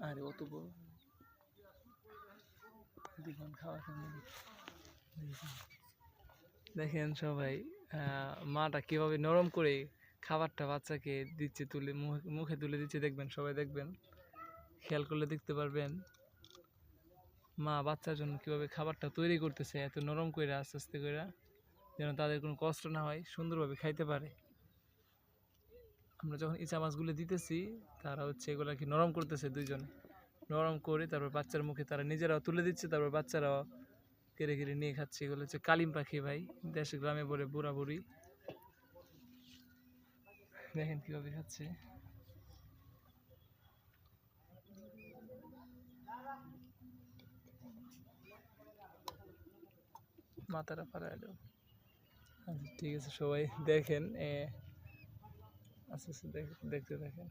আরে অত বড় খাওয়া দেখেন সবাই মাটা কিভাবে নরম করে খাবারটা বাচ্চাকে দিচ্ছে, তুলে মুখে তুলে দিচ্ছে। দেখবেন, সবাই দেখবেন, খেয়াল করলে দেখতে পারবেন মা বাচ্চার জন্য কিভাবে খাবারটা তৈরি করতেছে, এত নরম করে আস্তে আস্তে করে, যেন তাদের কোনো কষ্ট না হয়, সুন্দরভাবে খাইতে পারে। আমরা যখন ইচা মাছগুলো দিতেছি, তারা হচ্ছে এগুলা কি নরম করতেছে, দুইজনে নরম করে তারপর বাচ্চার মুখে তারা নিজেরাও তুলে দিচ্ছে, তারপর বাচ্চারাও কেড়ে কেড়ে নিয়ে খাচ্ছে। এগুলো হচ্ছে কালিম পাখি ভাই, দেশে গ্রামে বলে বুড়া বুড়ি। দেখেন কিভাবে খাচ্ছে। মাথাটা ফাড়া এলো। আচ্ছা ঠিক আছে, সবাই দেখেন, আস্তে আস্তে দেখতে থাকেন।